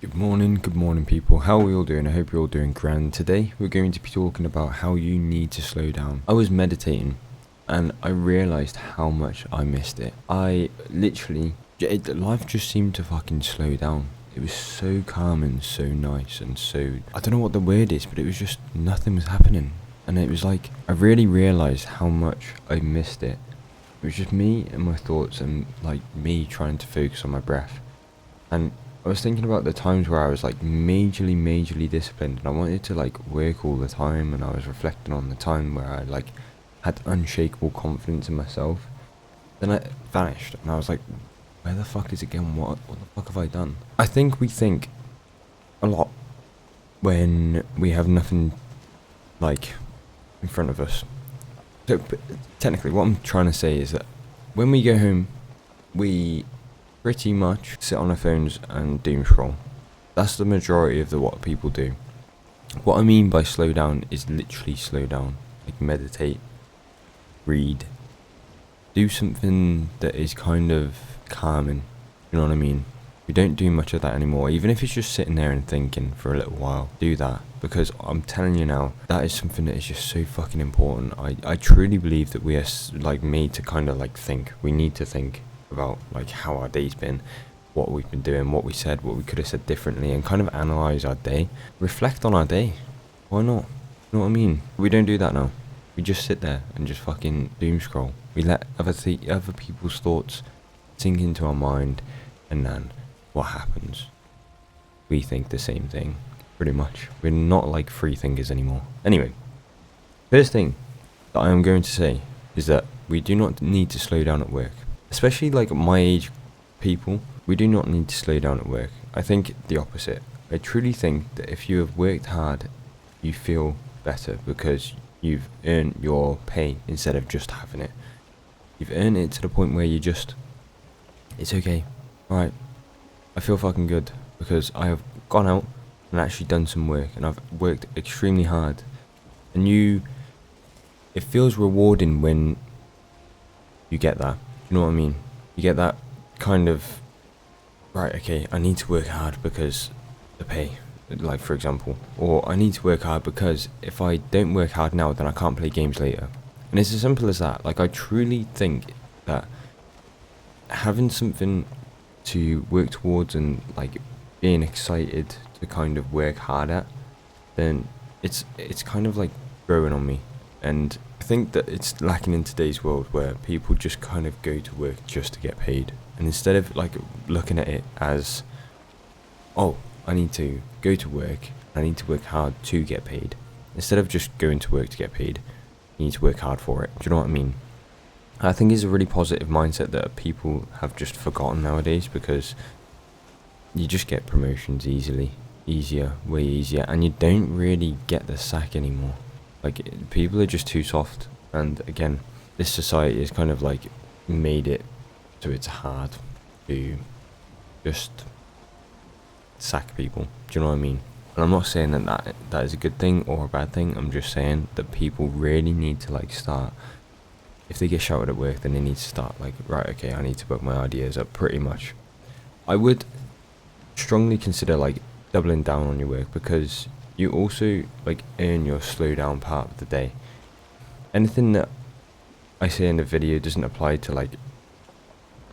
Good morning people. How are we all doing? I hope you're all doing grand. Today we're going to be talking about how you need to slow down. I was meditating and I realized how much I missed it. Life just seemed to fucking slow down. It was so calm and so nice and so, I don't know what the word is, but it was just nothing was happening. And it was like, I really realized how much I missed it. It was just me and my thoughts and like me trying to focus on my breath. And I was thinking about the times where I was like majorly disciplined and I wanted to like work all the time, and I was reflecting on the time where I like had unshakable confidence in myself. Then it vanished and I was like, where the fuck is it going? What the fuck have I done? I think we think a lot when we have nothing like in front of us. So technically what I'm trying to say is that when we go home, we pretty much sit on our phones and doom scroll. That's the majority of what people do. What I mean by slow down is literally slow down. Like meditate, read, do something that is kind of calming. You know what I mean? We don't do much of that anymore. Even if it's just sitting there and thinking for a little while, do that. Because I'm telling you now, that is something that is just so fucking important. I truly believe that we are like made to kind of like think. We need to think about like how our day's been, what we've been doing, what we said, what we could have said differently, and kind of analyze our day, reflect on our day. Why not? You know what I mean? We don't do that now. We just sit there and just fucking doom scroll. We let other people's thoughts sink into our mind, and then what happens? We think the same thing, pretty much. We're not like free thinkers anymore. Anyway, first thing that I am going to say is that we do not need to slow down at work. Especially like my age people, we do not need to slow down at work. I think the opposite. I truly think that if you have worked hard, you feel better because you've earned your pay instead of just having it. You've earned it to the point where it's okay. Alright, I feel fucking good because I have gone out and actually done some work and I've worked extremely hard. And it feels rewarding when you get that. You know what I mean? You get that kind of, right, okay, I need to work hard because the pay, like for example, or I need to work hard because if I don't work hard now, then I can't play games later. And it's as simple as that. Like I truly think that having something to work towards and like being excited to kind of work hard at, then it's kind of like growing on me. And I think that it's lacking in today's world where people just kind of go to work just to get paid. And instead of like looking at it as, oh, I need to go to work, I need to work hard to get paid. Instead of just going to work to get paid, you need to work hard for it. Do you know what I mean? I think it's a really positive mindset that people have just forgotten nowadays, because you just get promotions way easier, and you don't really get the sack anymore. Like, people are just too soft, and again, this society has kind of like made it so it's hard to just sack people. Do you know what I mean? And I'm not saying that is a good thing or a bad thing. I'm just saying that people really need to like start, if they get shouted at work, then they need to start like, right, okay, I need to put my ideas up, pretty much. I would strongly consider like doubling down on your work, because you also like earn your slow down part of the day. Anything that I say in the video doesn't apply to like,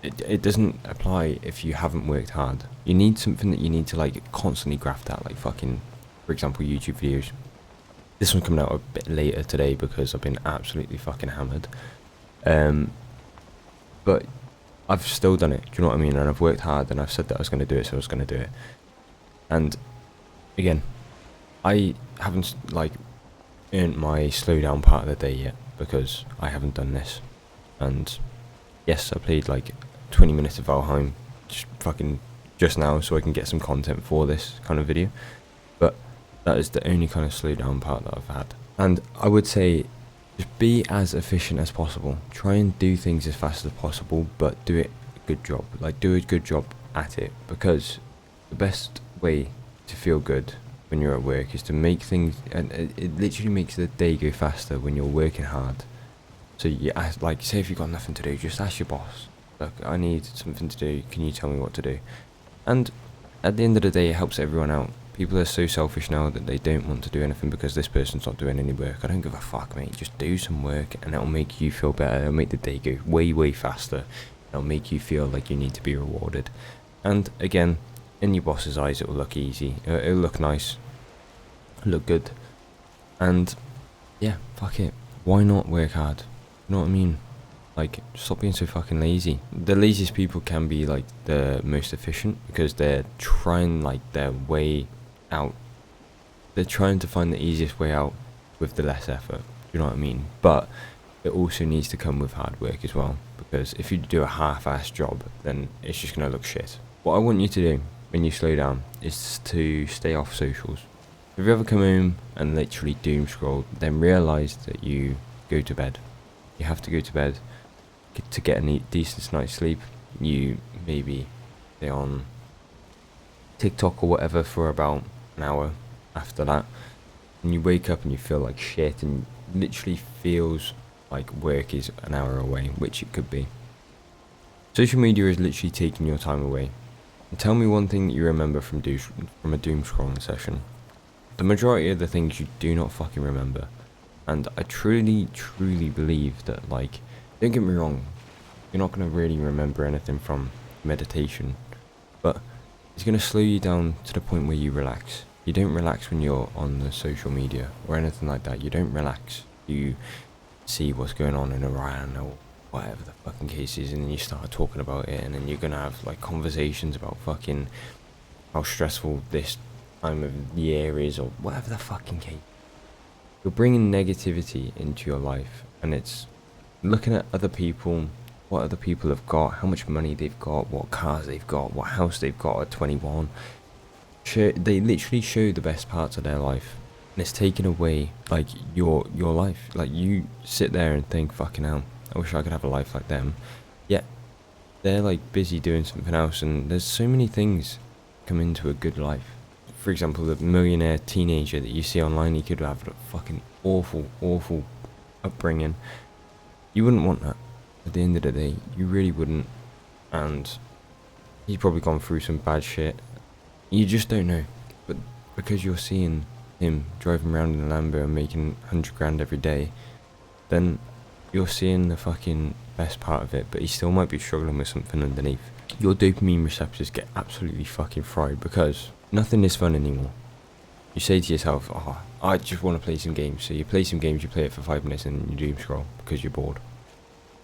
it doesn't apply if you haven't worked hard. You need something that you need to like constantly graft at, like fucking, for example, YouTube videos. This one's coming out a bit later today because I've been absolutely fucking hammered. But I've still done it, do you know what I mean? And I've worked hard and I've said that I was going to do it, so I was going to do it. And again, I haven't like earned my slow down part of the day yet, because I haven't done this. And yes, I played like 20 minutes of Valheim just now so I can get some content for this kind of video. But that is the only kind of slow down part that I've had. And I would say just be as efficient as possible. Try and do things as fast as possible, but do it a good job. Like, do a good job at it, because the best way to feel good when you're at work is to make things, and it literally makes the day go faster when you're working hard. So you ask, like, say if you've got nothing to do, just ask your boss, look, I need something to do, can you tell me what to do? And at the end of the day, it helps everyone out. People are so selfish now that they don't want to do anything because this person's not doing any work. I don't give a fuck, mate. Just do some work and it'll make you feel better. It'll make the day go way, way faster. It'll make you feel like you need to be rewarded. And again, in your boss's eyes, it will look easy. It'll look nice. Look good. And yeah, fuck it. Why not work hard? You know what I mean? Like, stop being so fucking lazy. The laziest people can be like the most efficient because they're trying like their way out. They're trying to find the easiest way out with the less effort. You know what I mean? But it also needs to come with hard work as well, because if you do a half-assed job, then it's just gonna look shit. What I want you to do when you slow down is to stay off socials. If you ever come home and literally doom scroll, then realise that you go to bed. You have to go to bed to get a decent night's sleep. You maybe stay on TikTok or whatever for about an hour after that, and you wake up and you feel like shit and literally feels like work is an hour away, which it could be. Social media is literally taking your time away. And tell me one thing that you remember from a doom scrolling session. The majority of the things you do not fucking remember. And I truly, truly believe that, like, don't get me wrong, you're not going to really remember anything from meditation, but it's going to slow you down to the point where you relax. You don't relax when you're on the social media or anything like that. You don't relax. You see what's going on in Iran or whatever the fucking case is, and then you start talking about it, and then you're going to have, like, conversations about fucking how stressful this time of year is or whatever the fucking case. You're bringing negativity into your life, and it's looking at other people, what other people have got, how much money they've got, what cars they've got, what house they've got at 21. They literally show the best parts of their life, and it's taken away, like, your life. Like, you sit there and think, fucking hell, I wish I could have a life like them. Yet they're like busy doing something else, and there's so many things come into a good life. For example, the millionaire teenager that you see online, he could have a fucking awful upbringing. You wouldn't want that. At the end of the day, you really wouldn't. And he's probably gone through some bad shit. You just don't know. But because you're seeing him driving around in a Lambo and making 100 grand every day, then you're seeing the fucking best part of it, but he still might be struggling with something underneath. Your dopamine receptors get absolutely fucking fried because nothing is fun anymore. You say to yourself, oh, I just want to play some games. So you play some games, you play it for 5 minutes and you doom scroll because you're bored.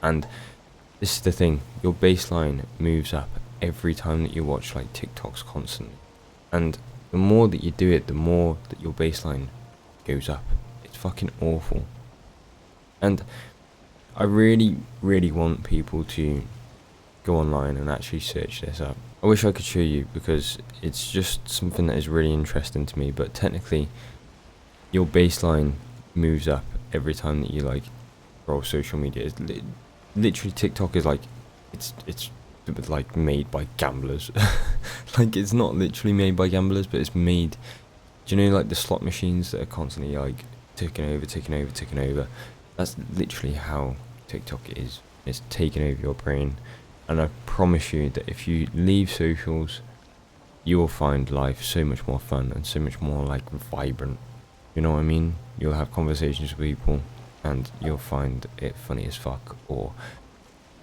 And this is the thing, your baseline moves up every time that you watch like TikToks constantly. And the more that you do it, the more that your baseline goes up. It's fucking awful. And I really, really want people to go online and actually search this up. I wish I could show you because it's just something that is really interesting to me, but technically your baseline moves up every time that you like scroll social media. It's literally TikTok is like it's like made by gamblers. Like, it's not literally made by gamblers, but it's made, do you know, like the slot machines that are constantly like ticking over. That's literally how TikTok is. It's taking over your brain. And I promise you that if you leave socials, you will find life so much more fun and so much more like vibrant. You know what I mean? You'll have conversations with people and you'll find it funny as fuck, or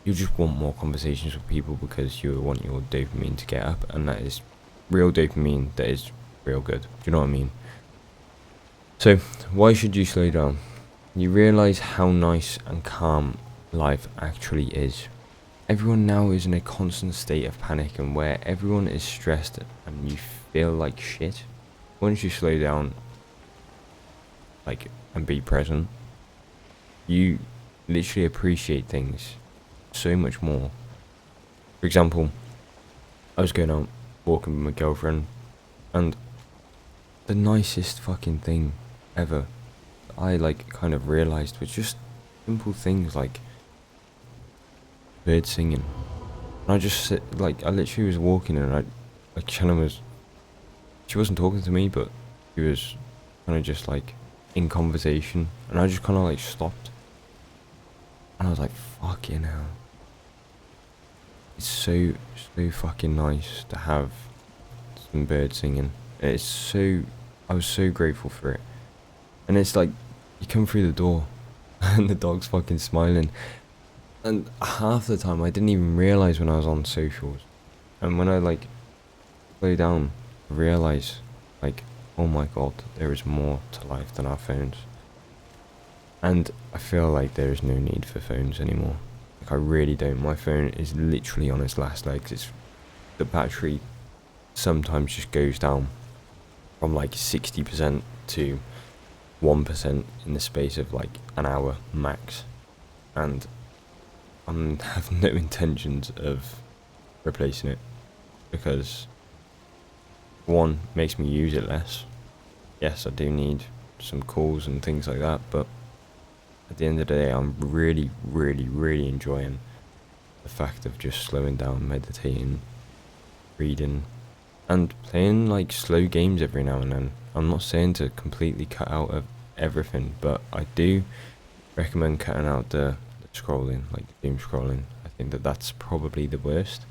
you just want more conversations with people because you want your dopamine to get up, and that is real dopamine that is real good. Do you know what I mean? So why should you slow down? You realise how nice and calm life actually is. Everyone now is in a constant state of panic, and where everyone is stressed and you feel like shit. Once you slow down, like, and be present, you literally appreciate things so much more. For example, I was going out walking with my girlfriend, and the nicest fucking thing ever I like kind of realised was just simple things like birds singing. And I just I literally was walking and Shannon she wasn't talking to me, but she was kind of just like in conversation, and I just kind of like stopped, and I was like, fucking hell. It's so fucking nice to have some birds singing. It's so, I was so grateful for it. And it's like, you come through the door and the dog's fucking smiling. And half the time I didn't even realise when I was on socials. And when I like slow down, I realise like, oh my god, there is more to life than our phones. And I feel like there is no need for phones anymore. Like, I really don't. My phone is literally on its last legs. It's, the battery sometimes just goes down from like 60% to 1% in the space of like an hour max. And I have no intentions of replacing it, because one, makes me use it less. Yes, I do need some calls and things like that, but at the end of the day, I'm really, really, really enjoying the fact of just slowing down, meditating, reading, and playing like slow games every now and then. I'm not saying to completely cut out of everything, but I do recommend cutting out the scrolling, like doom scrolling. I think that that's probably the worst.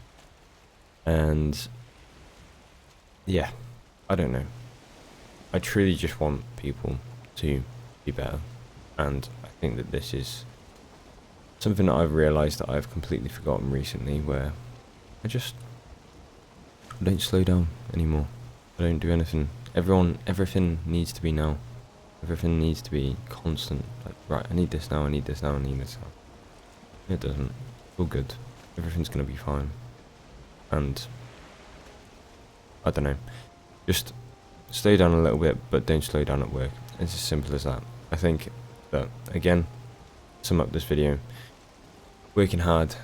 And yeah, I don't know. I truly just want people to be better, and I think that this is something that I've realised that I've completely forgotten recently, where I don't slow down anymore. I don't do anything. Everything needs to be now. Everything needs to be constant. Like, right, I need this now, I need this now, I need this now. It doesn't. It's all good. Everything's gonna be fine. And I don't know. Just slow down a little bit, but don't slow down at work. It's as simple as that. I think that, again, sum up this video, working hard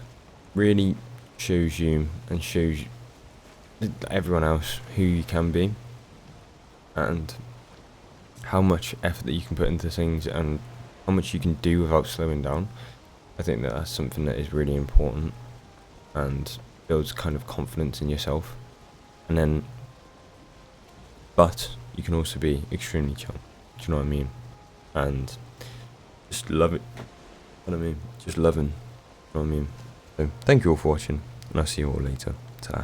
really shows you and shows everyone else who you can be, and how much effort that you can put into things, and how much you can do without slowing down. I think that that's something that is really important and builds kind of confidence in yourself. And then, but you can also be extremely chill. Do you know what I mean? And just love it. You know what I mean? Just loving. You know what I mean? So thank you all for watching, and I'll see you all later. Ta-ra.